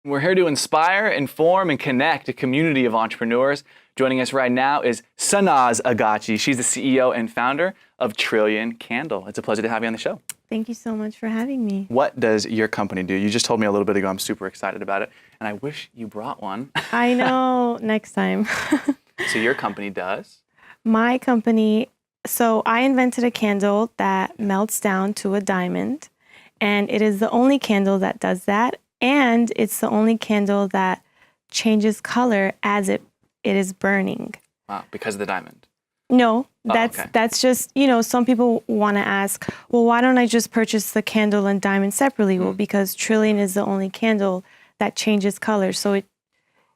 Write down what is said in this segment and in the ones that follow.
We're here to inspire, inform, and connect a community of entrepreneurs. Joining us right now is Sanaz Aghachi. She's the CEO and founder of Trillion Candle. It's a pleasure to have you on the show. Thank you so much for having me. What does your company do? You just told me a little bit ago. I'm super excited about it, and I wish you brought one. I know, next time. So your company does? My company, so I invented a candle that melts down to a diamond, and it is the only candle that does that, and it's the only candle that changes color as it is burning. Wow, because of the diamond? No, that's just, some people want to ask, well, why don't I just purchase the candle and diamond separately? Well, because Trillion is the only candle that changes color. So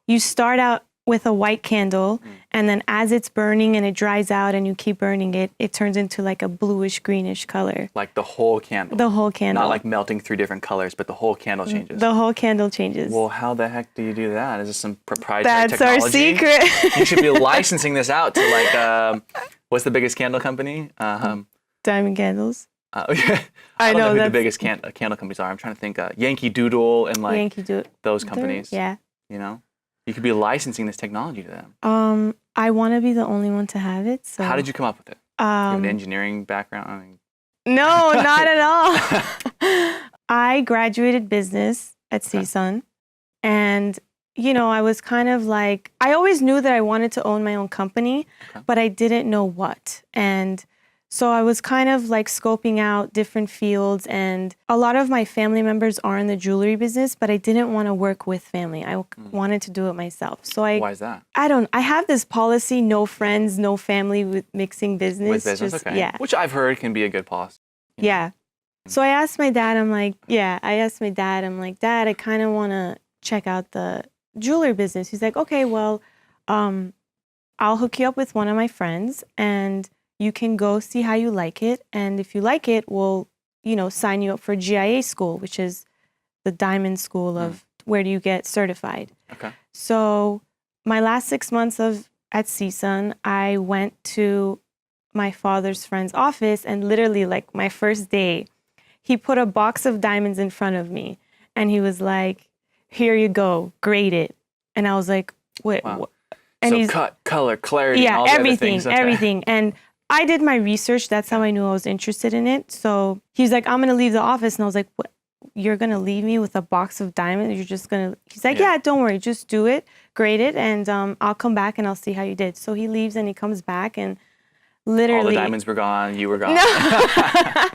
you start out with a white candle, and then as it's burning and it dries out and you keep burning it, it turns into like a bluish greenish color. Like the whole candle? The whole candle. Not like melting through different colors, but the whole candle changes? The whole candle changes. Well, how the heck do you do that? Is this some proprietary technology? That's our secret. You should be licensing this out to like, what's the biggest candle company? Diamond Candles. Yeah. I don't know who the biggest candle companies are. I'm trying to think. Yankee Doodle and like those companies. Yeah. You know? You could be licensing this technology to them. I want to be the only one to have it. So. How did you come up with it? You have an engineering background? No, not at all. I graduated business at CSUN, and I was kind of like, I always knew that I wanted to own my own company, but I didn't know what. And so I was kind of like scoping out different fields, and a lot of my family members are in the jewelry business, but I didn't want to work with family. I wanted to do it myself. So why is that? I have this policy, no friends, no family with mixing business. With business, okay. Yeah. Which I've heard can be a good policy. Yeah. So I asked my dad, I'm like, Dad, I kind of want to check out the jewelry business. He's like, okay, well, I'll hook you up with one of my friends, and you can go see how you like it. And if you like it, we'll, sign you up for GIA school, which is the diamond school of where do you get certified. Okay. So my last 6 months at CSUN, I went to my father's friend's office, and literally like my first day, he put a box of diamonds in front of me, and he was like, here you go, grade it. And I was like, wait, wow. what? And so cut, color, clarity, and all everything, the other things. Everything. And I did my research. That's how I knew I was interested in it. So he's like, I'm going to leave the office. And I was like, what? You're going to leave me with a box of diamonds? You're just going to... He's like, yeah, don't worry. Just do it, grade it, and I'll come back and I'll see how you did. So he leaves and he comes back, and literally... All the diamonds were gone. You were gone. No.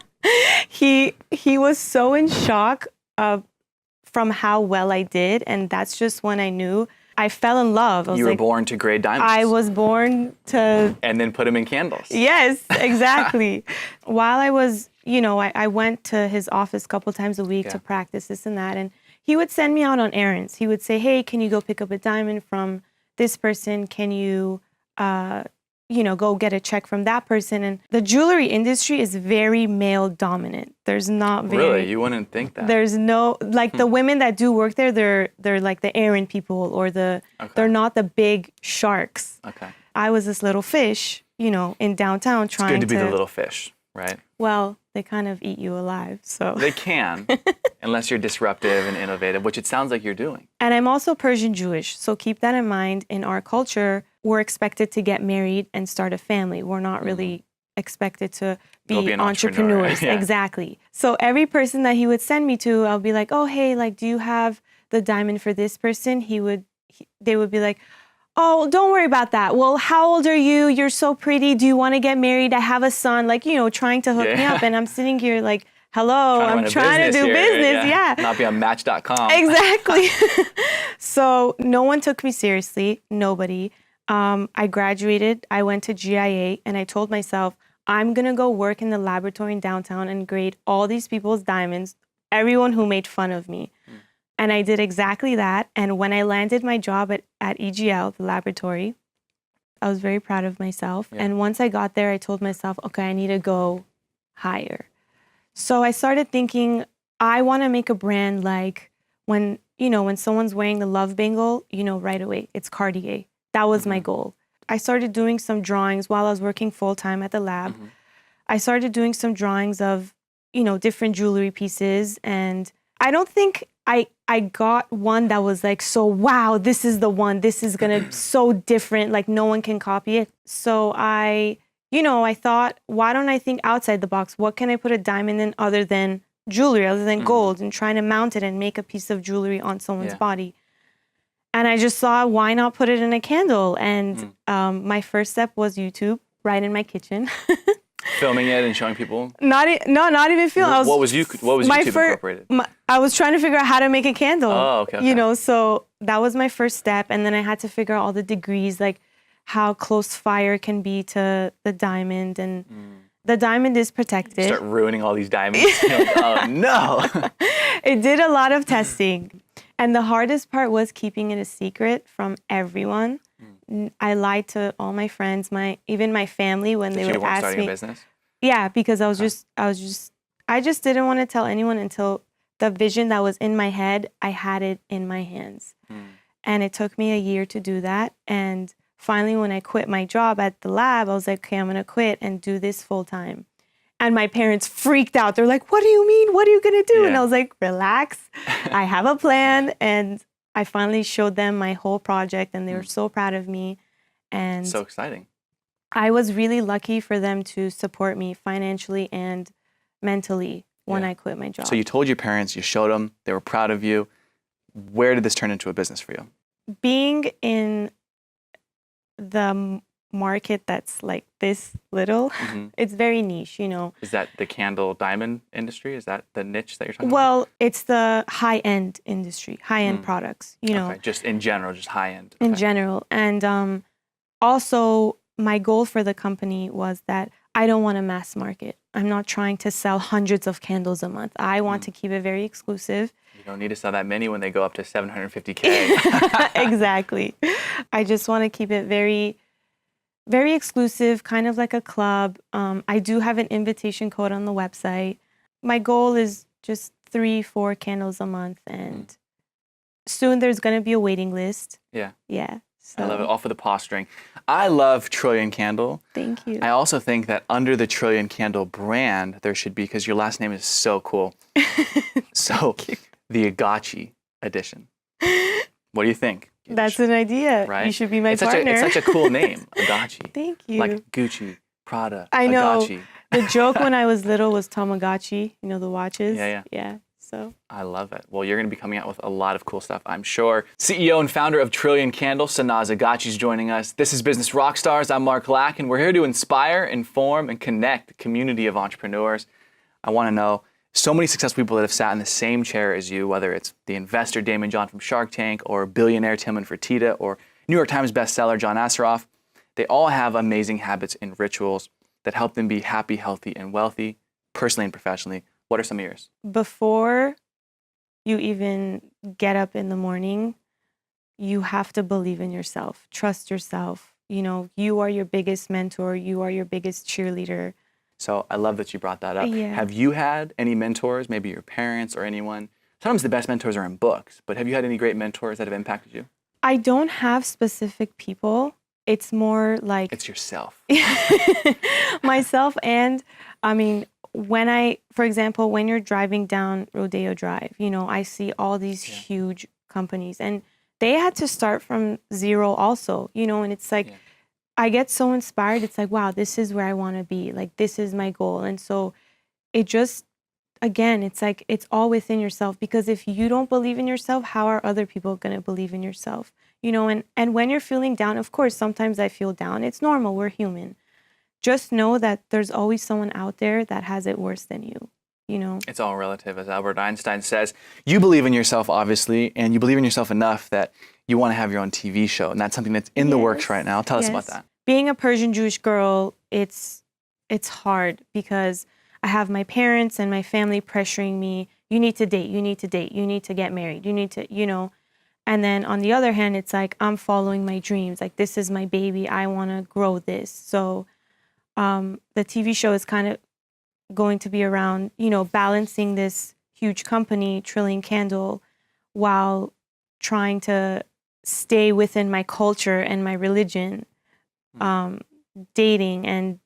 He was so in shock from how well I did. And that's just when I knew... I fell in love. You were born to grade diamonds. I was born to... And then put them in candles. Yes, exactly. While I was, I went to his office a couple times a week to practice this and that. And he would send me out on errands. He would say, hey, can you go pick up a diamond from this person? Can you, go get a check from that person? And the jewelry industry is very male dominant. There's not very... Really? You wouldn't think that. There's no... Like the women that do work there, they're like the errand people, or they're not the big sharks. Okay. I was this little fish, in downtown trying to... It's good to be the little fish, right? Well, they kind of eat you alive, so... They can, unless you're disruptive and innovative, which it sounds like you're doing. And I'm also Persian Jewish, so keep that in mind. In our culture, we're expected to get married and start a family. We're not really expected to be entrepreneurs. Yeah. Exactly. So every person that he would send me to, I'll be like, oh, hey, like, do you have the diamond for this person? They would be like, oh, don't worry about that. Well, how old are you? You're so pretty. Do you want to get married? I have a son, like, trying to hook me up. And I'm sitting here like, hello, I'm trying to do business. Yeah. Not be on Match.com. Exactly. So no one took me seriously. Nobody. I graduated. I went to GIA, and I told myself, I'm going to go work in the laboratory in downtown and grade all these people's diamonds, everyone who made fun of me. And I did exactly that. And when I landed my job at EGL, the laboratory, I was very proud of myself. Yeah. And once I got there, I told myself, okay, I need to go higher. So I started thinking, I want to make a brand like when someone's wearing the love bangle, right away, it's Cartier. That was my goal. I started doing some drawings while I was working full-time at the lab. I started doing some drawings of, different jewelry pieces, and I don't think I got one that was like, so wow, this is the one. This is gonna so different. Like no one can copy it. So I thought, why don't I think outside the box? What can I put a diamond in other than jewelry, other than gold, and trying to mount it and make a piece of jewelry on someone's body? And I just saw, why not put it in a candle? And my first step was YouTube, right in my kitchen. Filming it and showing people? Not even filming. What was YouTube incorporated? I was trying to figure out how to make a candle. Oh, okay. So that was my first step. And then I had to figure out all the degrees, like how close fire can be to the diamond. And the diamond is protected. Start ruining all these diamonds. Like, oh, no. It did a lot of testing. And the hardest part was keeping it a secret from everyone. I lied to all my friends, even my family when they would ask starting me. A business? Yeah, because I just didn't want to tell anyone until the vision that was in my head, I had it in my hands. And it took me a year to do that. And finally, when I quit my job at the lab, I was like, okay, I'm going to quit and do this full time. And my parents freaked out. They're like, what do you mean? What are you going to do? And I was like, relax. I have a plan. And I finally showed them my whole project and they were so proud of me. And so exciting. I was really lucky for them to support me financially and mentally when I quit my job. So you told your parents, you showed them, they were proud of you. Where did this turn into a business for you? Being in the market that's like this little, it's very niche, Is that the candle diamond industry? Is that the niche that you're talking about? Well, it's the high-end industry, high-end products, Okay, just in general, just high-end. In general. And also, my goal for the company was that I don't want to mass market. I'm not trying to sell hundreds of candles a month. I want to keep it very exclusive. You don't need to sell that many when they go up to $750K. Exactly. I just want to keep it very, very exclusive, kind of like a club. I do have an invitation code on the website. My goal is just 3-4 candles a month, and soon there's going to be a waiting list. Yeah. Yeah. So. I love it. All for the posturing. I love Trillion Candle. Thank you. I also think that under the Trillion Candle brand, there should be, because your last name is so cool. So the Aghachi edition. What do you think? That's an idea. Right? You should be my partner. It's such a cool name, Aghachi. Thank you. Like Gucci, Prada, I know. Aghachi. The joke when I was little was Tamagotchi, the watches. Yeah. So I love it. Well, you're going to be coming out with a lot of cool stuff, I'm sure. CEO and founder of Trillion Candle, Sanaz Aghachi, is joining us. This is Business Rockstars. I'm Mark Lack, and we're here to inspire, inform, and connect the community of entrepreneurs. I want to know, so many successful people that have sat in the same chair as you, whether it's the investor Damon John from Shark Tank, or billionaire Timon Fertitta, or New York Times bestseller John Assaraf, they all have amazing habits and rituals that help them be happy, healthy, and wealthy, personally and professionally. What are some of yours? Before you even get up in the morning, you have to believe in yourself, trust yourself. You are your biggest mentor. You are your biggest cheerleader. So I love that you brought that up. Yeah. Have you had any mentors, maybe your parents or anyone? Sometimes the best mentors are in books, but have you had any great mentors that have impacted you? I don't have specific people. It's more like... It's yourself. Myself. And for example, when you're driving down Rodeo Drive, I see all these huge companies, and they had to start from zero also, and it's like, I get so inspired. It's like, wow, this is where I want to be. Like, this is my goal. And so it just, again, it's like, it's all within yourself, because if you don't believe in yourself, how are other people going to believe in yourself? And when you're feeling down, of course, sometimes I feel down. It's normal. We're human. Just know that there's always someone out there that has it worse than you, It's all relative. As Albert Einstein says, you believe in yourself, obviously, and you believe in yourself enough that you want to have your own TV show. And that's something that's in the works right now. Tell us about that. Being a Persian Jewish girl, it's hard because I have my parents and my family pressuring me. You need to date, you need to date, you need to get married, you need to, And then on the other hand, it's like, I'm following my dreams. Like, this is my baby. I want to grow this. So the TV show is kind of going to be around, balancing this huge company, Trillion Candle, while trying to stay within my culture and my religion, dating and,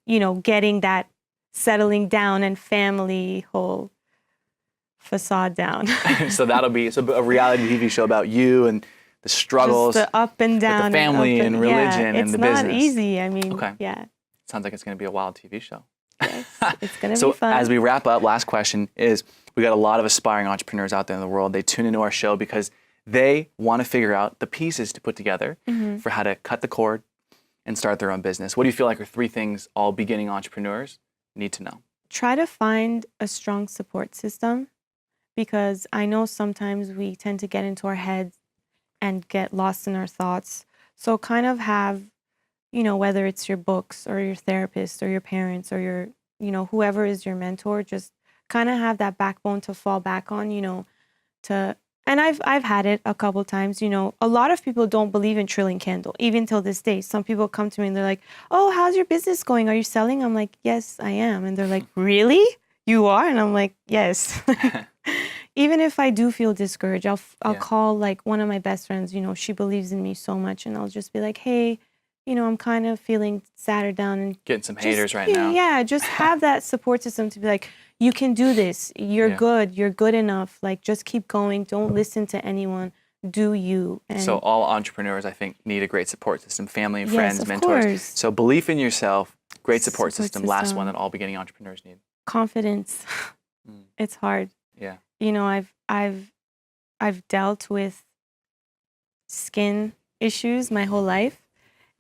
getting that settling down and family whole facade down. So that'll be a reality TV show about you and the struggles, Just the up and down, with the family and religion and the business. It's not easy. I mean, Okay. yeah. Sounds like it's going to be a wild TV show. Yes, it's going to So be fun. as we wrap up, last question is, we got a lot of aspiring entrepreneurs out there in the world. They tune into our show because they want to figure out the pieces to put together for how to cut the cord and start their own business. What do you feel like are 3 things all beginning entrepreneurs need to know? Try to find a strong support system, because I know sometimes we tend to get into our heads and get lost in our thoughts. So kind of have, whether it's your books or your therapist or your parents or your, whoever is your mentor, just kind of have that backbone to fall back on, and I've had it a couple times, a lot of people don't believe in Trillion Candle, even till this day. Some people come to me and they're like, oh, how's your business going? Are you selling? I'm like, yes, I am. And they're like, really? You are? And I'm like, yes. Even if I do feel discouraged, I'll call like one of my best friends, she believes in me so much, and I'll just be like, hey, I'm kind of feeling sad or down, and Getting some haters right now. Yeah, just have that support system to be like, you can do this. You're good. You're good enough. Like, just keep going. Don't listen to anyone. Do you. And so all entrepreneurs, I think, need a great support system, family and friends, of mentors. course. So belief in yourself, great support system. Last one that all beginning entrepreneurs need. Confidence. It's hard. Yeah. I've dealt with skin issues my whole life,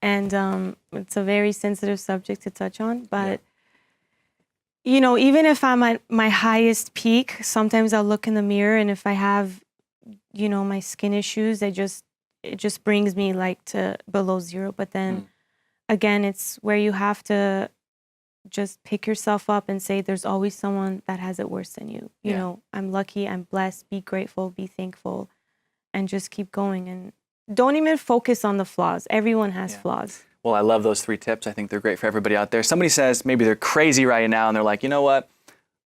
and it's a very sensitive subject to touch on, but even if I'm at my highest peak, sometimes I'll look in the mirror, and if I have, my skin issues, it just brings me like to below zero. But then again, it's where you have to just pick yourself up and say, there's always someone that has it worse than you. You know, I'm lucky, I'm blessed, be grateful, be thankful, and just keep going. And don't even focus on the flaws. Everyone has flaws. Well, I love those 3 tips. I think they're great for everybody out there. Somebody says maybe they're crazy right now and they're like, you know what?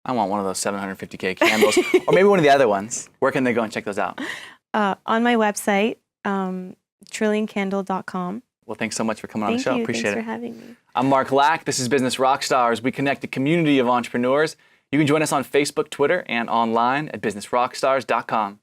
I want one of those 750K candles, or maybe one of the other ones. Where can they go and check those out? On my website, trillioncandle.com. Well, thanks so much for coming on the show. Appreciate Thanks it. for having me. I'm Mark Lack. This is Business Rockstars. We connect a community of entrepreneurs. You can join us on Facebook, Twitter, and online at businessrockstars.com.